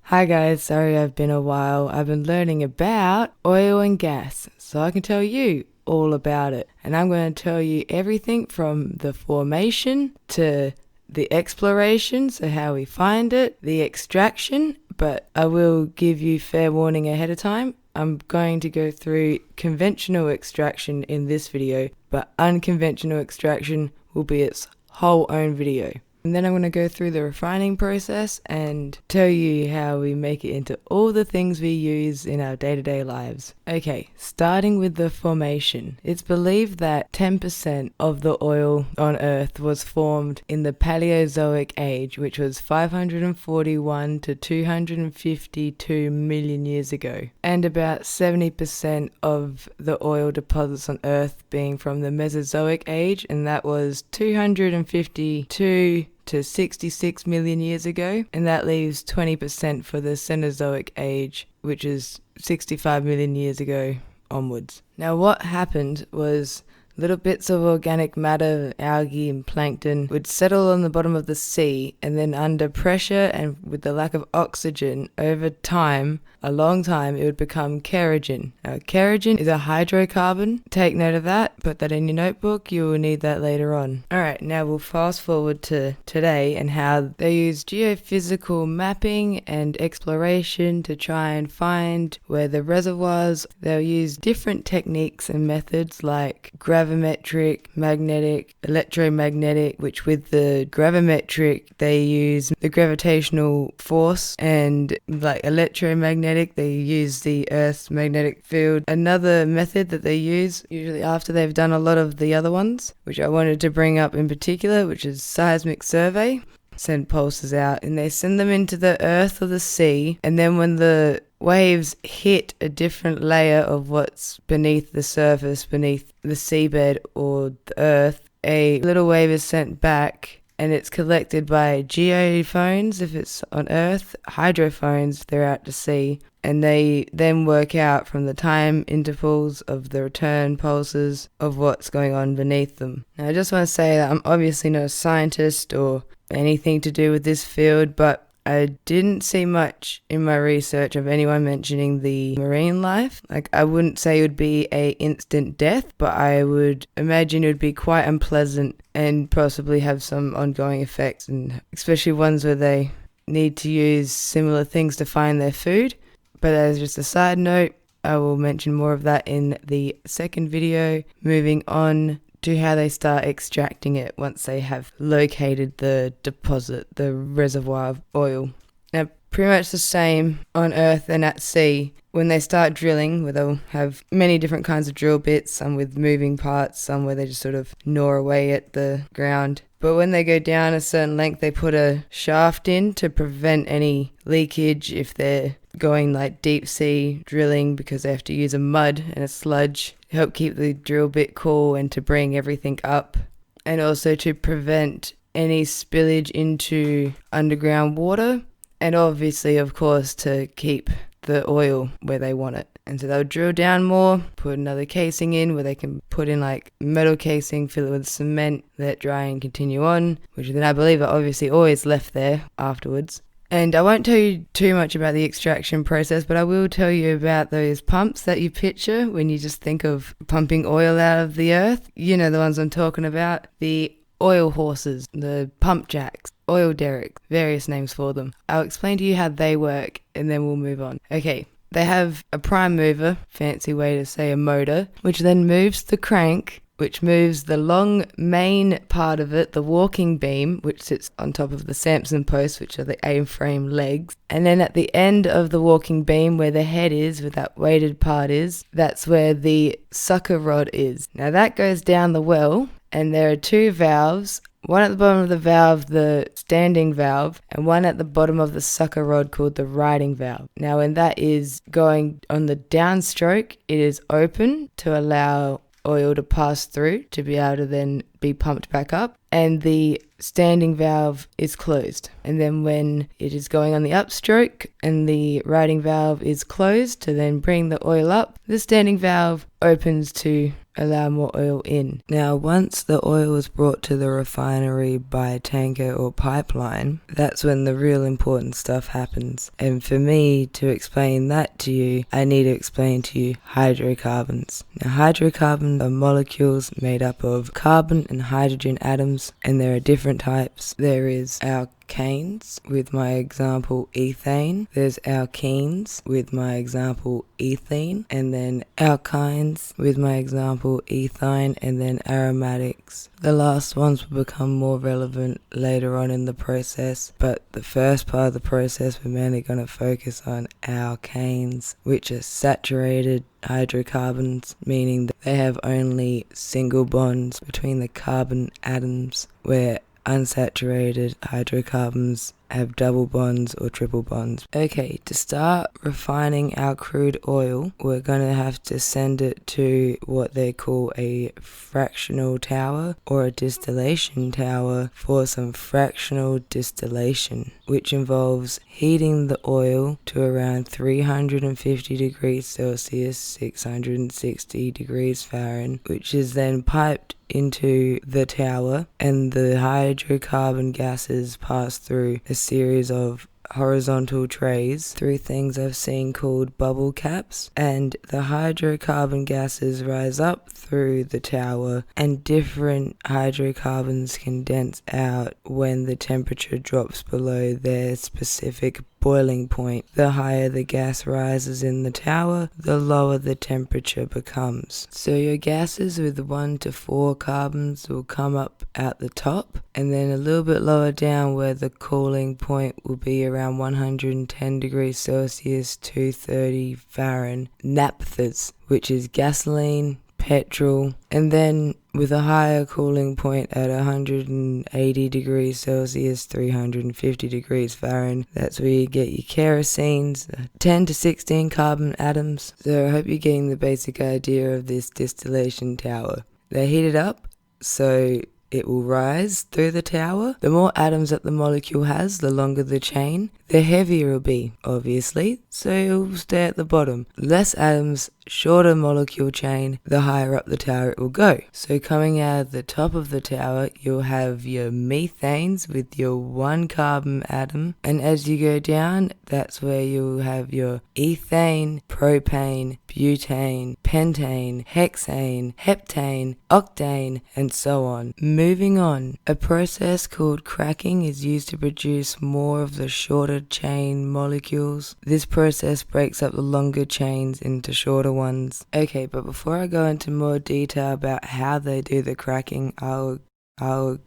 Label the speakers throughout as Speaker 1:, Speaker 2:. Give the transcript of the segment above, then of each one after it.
Speaker 1: Hi guys, sorry I've been a while. I've been learning about oil and gas, so I can tell you all about it. And I'm going to tell you everything from the formation to the exploration, so how we find it, the extraction, but I will give you fair warning ahead of time. I'm going to go through conventional extraction in this video, but unconventional extraction will be its whole own video. And then I'm going to go through the refining process and tell you how we make it into all the things we use in our day-to-day lives. Okay, starting with the formation. It's believed that 10% of the oil on Earth was formed in the Paleozoic age, which was 541 to 252 million years ago. And about 70% of the oil deposits on Earth being from the Mesozoic age, and that was 252 to 66 million years ago, and that leaves 20% for the Cenozoic age, which is 65 million years ago onwards. Now what happened was little bits of organic matter, algae and plankton would settle on the bottom of the sea, and then under pressure and with the lack of oxygen over time, a long time, it would become kerogen. Now kerogen is a hydrocarbon. Take note of that, put that in your notebook, you will need that later on. Alright, now we'll fast forward to today and how they use geophysical mapping and exploration to try and find where the reservoirs. They'll use different techniques and methods like gravimetric, magnetic, electromagnetic, which with the gravimetric they use the gravitational force, and like electromagnetic they use the Earth's magnetic field. Another method that they use usually after they've done a lot of the other ones, which I wanted to bring up in particular, which is seismic survey. Send pulses out and they send them into the earth or the sea, and then when the waves hit a different layer of what's beneath the surface, beneath the seabed or the earth, a little wave is sent back and it's collected by geophones if it's on earth, hydrophones if they're out to sea, and they then work out from the time intervals of the return pulses of what's going on beneath them. Now I just want to say that I'm obviously not a scientist or anything to do with this field, but I didn't see much in my research of anyone mentioning the marine life. Like, I wouldn't say it would be a instant death, but I would imagine it would be quite unpleasant and possibly have some ongoing effects, and especially ones where they need to use similar things to find their food. But as just a side note, I will mention more of that in the second video, moving on to how they start extracting it once they have located the deposit, the reservoir of oil. Now, pretty much the same on Earth and at sea. When they start drilling, where they'll have many different kinds of drill bits, some with moving parts, some where they just sort of gnaw away at the ground. But when they go down a certain length, they put a shaft in to prevent any leakage if they're going like deep sea drilling, because they have to use a mud and a sludge to help keep the drill bit cool and to bring everything up, and also to prevent any spillage into underground water, and obviously of course to keep the oil where they want it. And so they'll drill down more, put another casing in where they can put in like metal casing, fill it with cement, let it dry and continue on, which then I believe are obviously always left there afterwards. And I won't tell you too much about the extraction process, but I will tell you about those pumps that you picture when you just think of pumping oil out of the earth. You know the ones I'm talking about. The oil horses, the pump jacks, oil derricks, various names for them. I'll explain to you how they work and then we'll move on. Okay. They have a prime mover, fancy way to say a motor, which then moves the crank, which moves the long main part of it, the walking beam, which sits on top of the Samson post, which are the A-frame legs. And then at the end of the walking beam, where the head is, where that weighted part is, that's where the sucker rod is. Now that goes down the well, and there are two valves, one at the bottom of the valve, the standing valve, and one at the bottom of the sucker rod called the riding valve. Now when that is going on the downstroke, it is open to allow oil to pass through to be able to then be pumped back up, and the standing valve is closed. And then when it is going on the upstroke and the riding valve is closed to then bring the oil up, the standing valve opens to allow more oil in. Now, once the oil is brought to the refinery by tanker or pipeline, that's when the real important stuff happens. And for me to explain that to you, I need to explain to you hydrocarbons. Now, hydrocarbons are molecules made up of carbon and hydrogen atoms, and there are different types. There is alkanes, with my example ethane. There's alkenes, with my example ethene. And then alkynes, with my example ethine. And then aromatics. The last ones will become more relevant later on in the process, but the first part of the process we're mainly going to focus on alkanes, which are saturated hydrocarbons, meaning that they have only single bonds between the carbon atoms, where unsaturated hydrocarbons have double bonds or triple bonds. Okay, to start refining our crude oil, we're going to have to send it to what they call a fractional tower or a distillation tower for some fractional distillation, which involves heating the oil to around 350 degrees Celsius, 660 degrees Fahrenheit, which is then piped into the tower, and the hydrocarbon gases pass through a series of horizontal trays through things I've seen called bubble caps, and the hydrocarbon gases rise up through the tower, and different hydrocarbons condense out when the temperature drops below their specific boiling point. The higher the gas rises in the tower, the lower the temperature becomes. So your gases with 1 to 4 carbons will come up at the top, and then a little bit lower down where the cooling point will be around 110 degrees Celsius, 230 Fahrenheit, naphthas, which is gasoline, petrol, and then with a higher cooling point at 180 degrees Celsius, 350 degrees Fahrenheit, that's where you get your kerosenes, 10 to 16 carbon atoms. So I hope you're getting the basic idea of this distillation tower. They heat it up, so it will rise through the tower. The more atoms that the molecule has, the longer the chain, the heavier it will be, obviously, so it will stay at the bottom. Less atoms, shorter molecule chain, the higher up the tower it will go. So coming out of the top of the tower, you'll have your methanes with your 1 carbon atom, and as you go down, that's where you'll have your ethane, propane, butane, pentane, hexane, heptane, octane, and so on. Moving on, a process called cracking is used to produce more of the shorter chain molecules. This process breaks up the longer chains into shorter ones. Okay, but before I go into more detail about how they do the cracking, I'll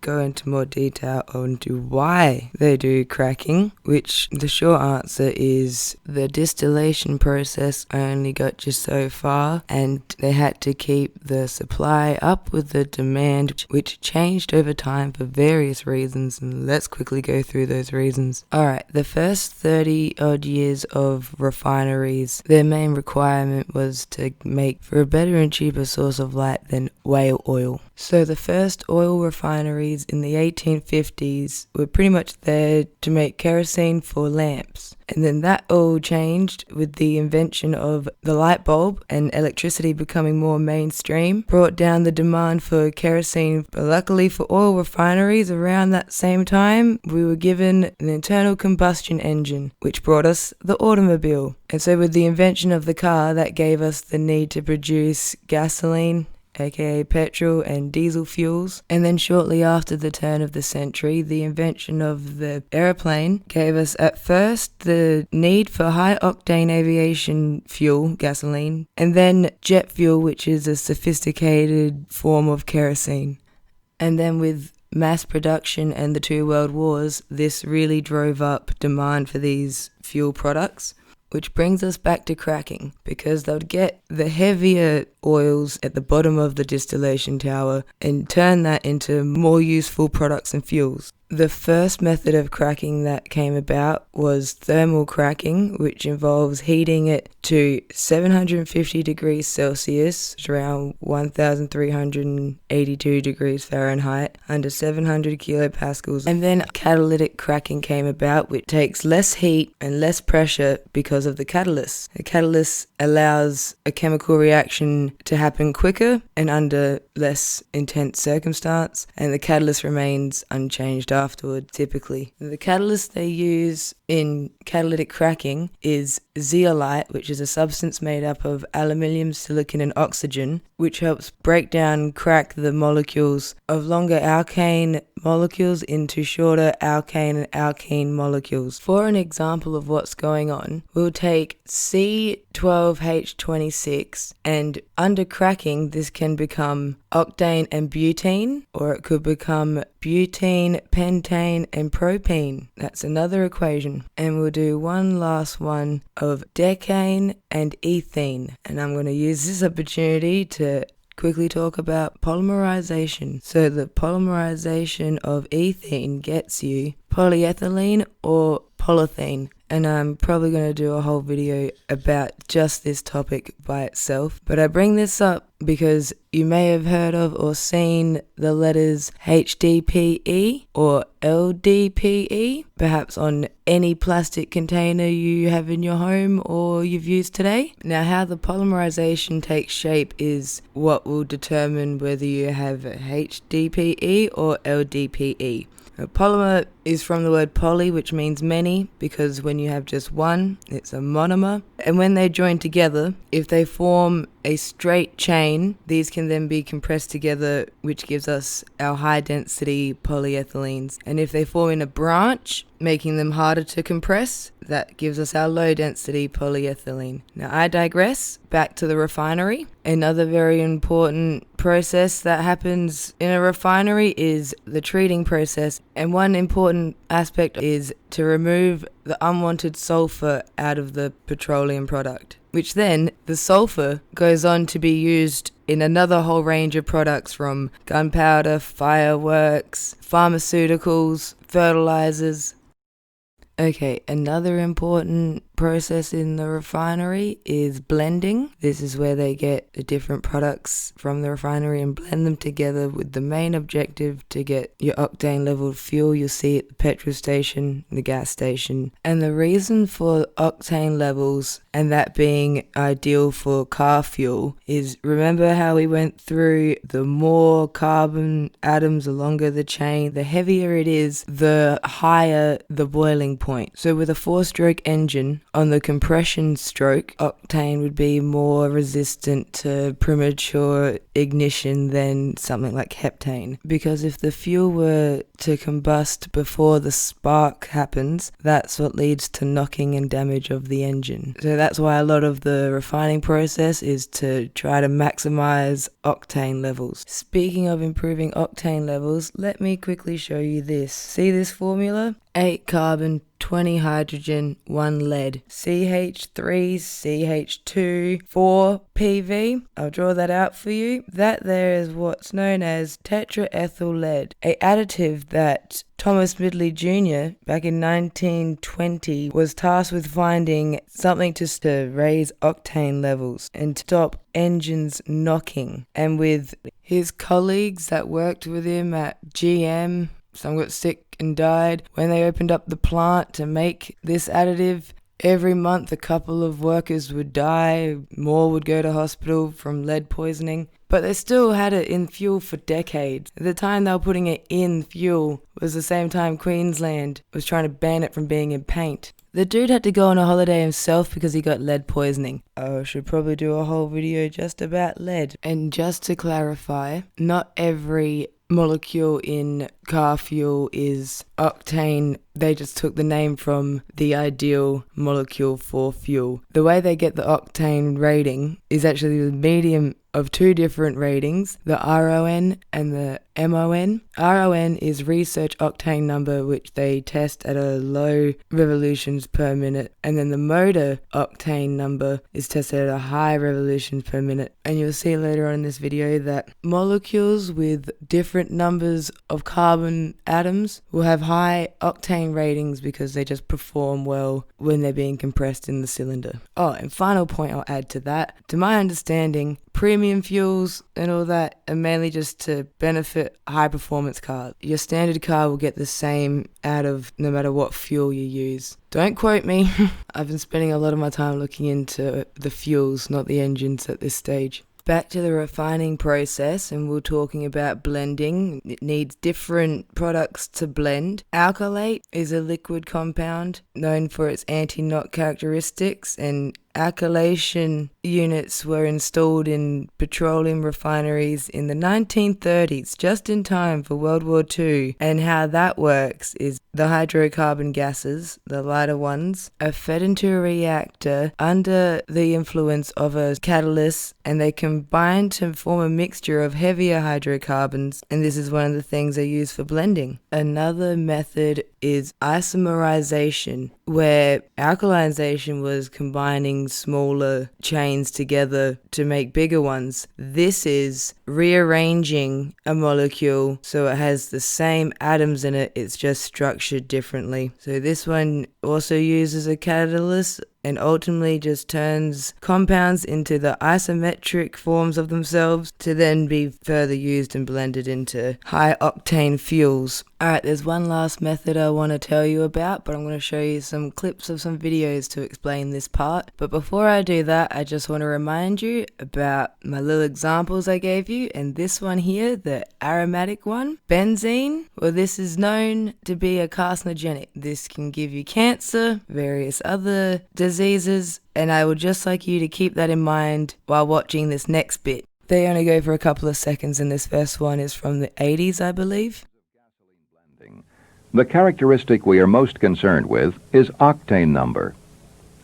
Speaker 1: go into more detail onto why they do cracking, which the short answer is the distillation process only got you so far, and they had to keep the supply up with the demand, which changed over time for various reasons, and let's quickly go through those reasons. Alright, the first 30 odd years of refineries, their main requirement was to make for a better and cheaper source of light than whale oil. So the first oil refineries in the 1850s were pretty much there to make kerosene for lamps. And then that all changed with the invention of the light bulb, and electricity becoming more mainstream brought down the demand for kerosene. But luckily for oil refineries, around that same time, we were given an internal combustion engine, which brought us the automobile. And so with the invention of the car, that gave us the need to produce gasoline, aka petrol and diesel fuels. And then shortly after the turn of the century, the invention of the aeroplane gave us at first the need for high octane aviation fuel, gasoline, and then jet fuel, which is a sophisticated form of kerosene. And then with mass production and the 2 world wars, this really drove up demand for these fuel products. Which brings us back to cracking, because they would get the heavier oils at the bottom of the distillation tower and turn that into more useful products and fuels. The first method of cracking that came about was thermal cracking, which involves heating it to 750 degrees Celsius, which is around 1,382 degrees Fahrenheit, under 700 kilopascals. And then catalytic cracking came about, which takes less heat and less pressure because of the catalyst. The catalyst allows a chemical reaction to happen quicker and under less intense circumstance, and the catalyst remains unchanged afterward, typically. The catalyst they use in catalytic cracking is zeolite, which is a substance made up of aluminium, silicon, and oxygen, which helps break down, crack the molecules of longer alkane molecules into shorter alkane and alkene molecules. For an example of what's going on, we'll take C12H26, and under cracking this can become octane and butene, or it could become butene, pentane, and propene. That's another equation. And we'll do one last one of decane and ethene. And I'm going to use this opportunity to quickly talk about polymerization. So the polymerization of ethene gets you polyethylene or polythene. And I'm probably going to do a whole video about just this topic by itself. But I bring this up because you may have heard of or seen the letters HDPE or LDPE, perhaps on any plastic container you have in your home or you've used today. Now, how the polymerization takes shape is what will determine whether you have HDPE or LDPE. A polymer is from the word poly, which means many, because when you have just one, it's a monomer. And when they join together, if they form a straight chain, these can then be compressed together, which gives us our high-density polyethylenes. And if they form in a branch, making them harder to compress, that gives us our low-density polyethylene. Now, I digress. Back to the refinery. Another very important process that happens in a refinery is the treating process. And one important aspect is to remove the unwanted sulfur out of the petroleum product, which then the sulfur goes on to be used in another whole range of products, from gunpowder, fireworks, pharmaceuticals, fertilizers. Okay, another important process in the refinery is blending. This is where they get the different products from the refinery and blend them together with the main objective to get your octane level fuel you'll see at the petrol station, the gas station. And the reason for octane levels, and that being ideal for car fuel, is remember how we went through the more carbon atoms, the longer the chain, the heavier it is, the higher the boiling point. So with a 4-stroke engine, on the compression stroke, octane would be more resistant to premature ignition than something like heptane. Because if the fuel were to combust before the spark happens, that's what leads to knocking and damage of the engine. So that's why a lot of the refining process is to try to maximize octane levels. Speaking of improving octane levels, let me quickly show you this. See this formula? 8 carbon, 20 hydrogen, 1 lead. CH3, CH2, 4 PV. I'll draw that out for you. That there is what's known as tetraethyl lead, a additive that Thomas Midgley Jr. back in 1920 was tasked with finding something to raise octane levels and stop engines knocking. And with his colleagues that worked with him at GM, some got sick and died. When they opened up the plant to make this additive, every month a couple of workers would die, more would go to hospital from lead poisoning. But they still had it in fuel for decades. At the time they were putting it in fuel was the same time Queensland was trying to ban it from being in paint. The dude had to go on a holiday himself because he got lead poisoning. I should probably do a whole video just about lead. And just to clarify, not every molecule in car fuel is octane. They just took the name from the ideal molecule for fuel. The way they get the octane rating is actually the medium of 2 different ratings, the RON and the MON. RON is research octane number, which they test at a low revolutions per minute, and then the motor octane number is tested at a high revolutions per minute. And you'll see later on in this video that molecules with different numbers of carbon atoms will have high octane ratings because they just perform well when they're being compressed in the cylinder. Oh, and final point I'll add to that, to my understanding, premium fuels and all that are mainly just to benefit high performance cars. Your standard car will get the same out of no matter what fuel you use. Don't quote me. I've been spending a lot of my time looking into the fuels, not the engines at this stage. Back to the refining process, and we're talking about blending. It needs different products to blend. Alkylate is a liquid compound known for its anti-knot characteristics, and alkylation units were installed in petroleum refineries in the 1930s, just in time for World War II. And how that works is the hydrocarbon gases, the lighter ones, are fed into a reactor under the influence of a catalyst, and they combine to form a mixture of heavier hydrocarbons, and this is one of the things they use for blending. Another method is isomerization, where alkalization was combining smaller chains together to make bigger ones. This is rearranging a molecule so it has the same atoms in it, it's just structured differently. So this one also uses a catalyst and ultimately just turns compounds into the isometric forms of themselves to then be further used and blended into high octane fuels. Alright, there's one last method I want to tell you about, but I'm going to show you some clips of some videos to explain this part. But before I do that, I just want to remind you about my little examples I gave you, and this one here, the aromatic one, benzene. Well, this is known to be a carcinogenic. This can give you cancer, various other diseases, and I would just like you to keep that in mind while watching this next bit. They only go for a couple of seconds, and this first one is from the 80s, I believe.
Speaker 2: The characteristic we are most concerned with is octane number,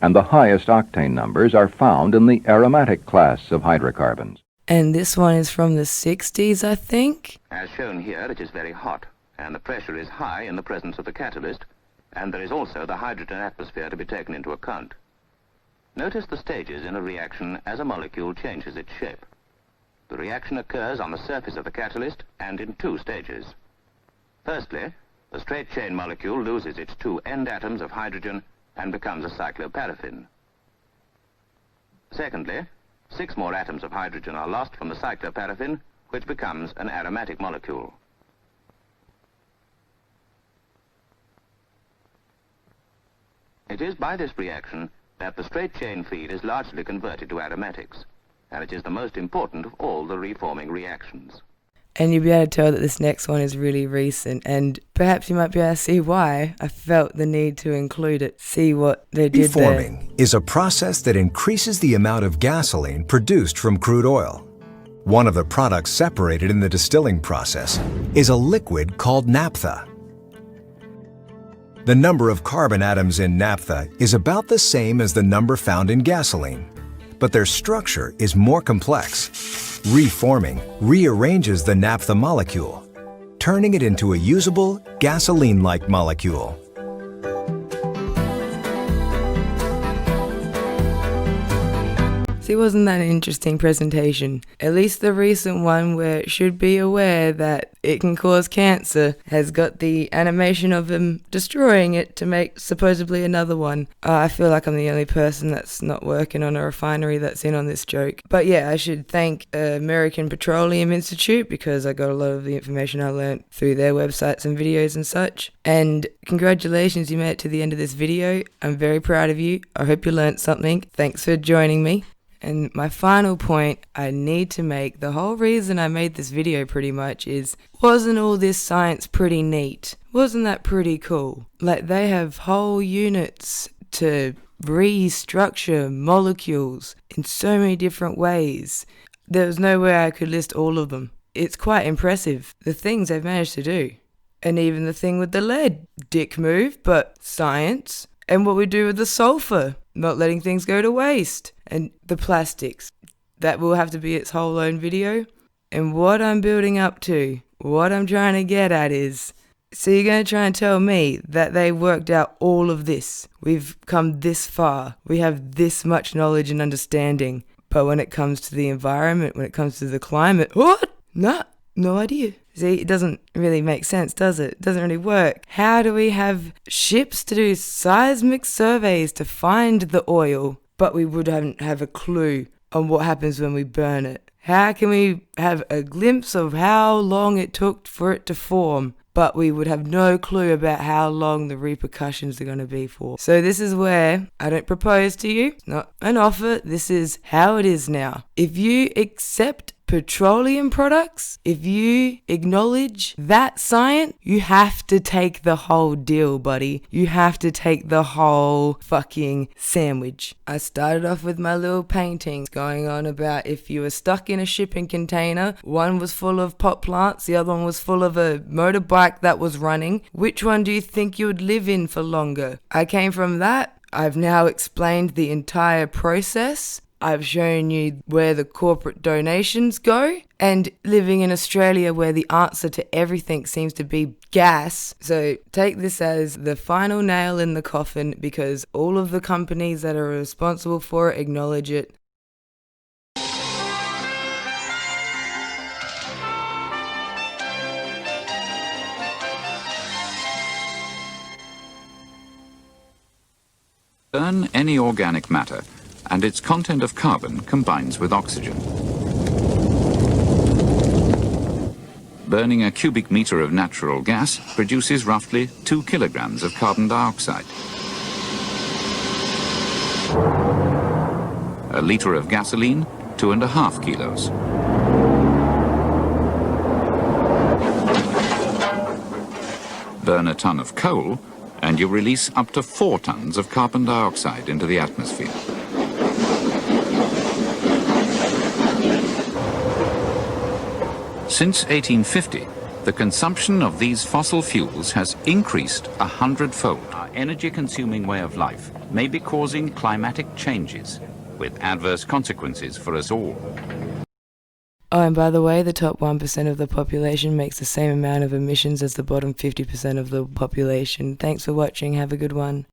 Speaker 2: and the highest octane numbers are found in the aromatic class of hydrocarbons.
Speaker 1: And this one is from the 60s, I think.
Speaker 3: As shown here, it is very hot, and the pressure is high in the presence of the catalyst, and there is also the hydrogen atmosphere to be taken into account. Notice the stages in a reaction as a molecule changes its shape. The reaction occurs on the surface of the catalyst and in two stages. Firstly, the straight chain molecule loses its two end atoms of hydrogen and becomes a cycloparaffin. Secondly, 6 more atoms of hydrogen are lost from the cycloparaffin, which becomes an aromatic molecule. It is by this reaction that the straight chain feed is largely converted to aromatics, and it is the most important of all the reforming reactions.
Speaker 1: And you'll be able to tell that this next one is really recent, and perhaps you might be able to see why I felt the need to include it. See what they did there.
Speaker 4: Reforming is a process that increases the amount of gasoline produced from crude oil. One of the products separated in the distilling process is a liquid called naphtha. The number of carbon atoms in naphtha is about the same as the number found in gasoline, but their structure is more complex. Reforming rearranges the naphtha molecule, turning it into a usable, gasoline-like molecule.
Speaker 1: See, wasn't that an interesting presentation? At least the recent one, where it should be aware that it can cause cancer, has got the animation of them destroying it to make supposedly another one. I feel like I'm the only person that's not working on a refinery that's in on this joke. But yeah, I should thank American Petroleum Institute, because I got a lot of the information I learnt through their websites and videos and such. And congratulations, you made it to the end of this video. I'm very proud of you. I hope you learnt something. Thanks for joining me. And my final point I need to make, the whole reason I made this video pretty much is, wasn't all this science pretty neat? Wasn't that pretty cool? Like, they have whole units to restructure molecules in so many different ways. There was no way I could list all of them. It's quite impressive, the things they've managed to do. And even the thing with the lead, dick move, but science. And what we do with the sulfur, not letting things go to waste. And the plastics, that will have to be its whole own video. And what I'm building up to, what I'm trying to get at is, so you're going to try and tell me that they worked out all of this. We've come this far. We have this much knowledge and understanding. But when it comes to the environment, when it comes to the climate, what? Nah, no idea. See, it doesn't really make sense, does it? It doesn't really work. How do we have ships to do seismic surveys to find the oil, but we wouldn't have a clue on what happens when we burn it? How can we have a glimpse of how long it took for it to form, but we would have no clue about how long the repercussions are going to be for. So this is where I don't propose to you, not an offer, this is how it is now. If you accept petroleum products, if you acknowledge that science, you have to take the whole deal, buddy. You have to take the whole fucking sandwich. I started off with my little paintings going on about if you were stuck in a shipping container, one was full of pot plants, the other one was full of a motorbike that was running, which one do you think you would live in for longer? I came from that. I've now explained the entire process. I've shown you where the corporate donations go, and living in Australia where the answer to everything seems to be gas. So take this as the final nail in the coffin, because all of the companies that are responsible for it acknowledge it.
Speaker 5: Burn any organic matter, and its content of carbon combines with oxygen. Burning a cubic meter of natural gas produces roughly 2 kilograms of carbon dioxide. A liter of gasoline, 2.5 kilos. Burn a ton of coal, and you release up to 4 tons of carbon dioxide into the atmosphere. Since 1850, the consumption of these fossil fuels has increased 100-fold. Our energy-consuming way of life may be causing climatic changes with adverse consequences for us all.
Speaker 1: Oh, and by the way, the top 1% of the population makes the same amount of emissions as the bottom 50% of the population. Thanks for watching. Have a good one.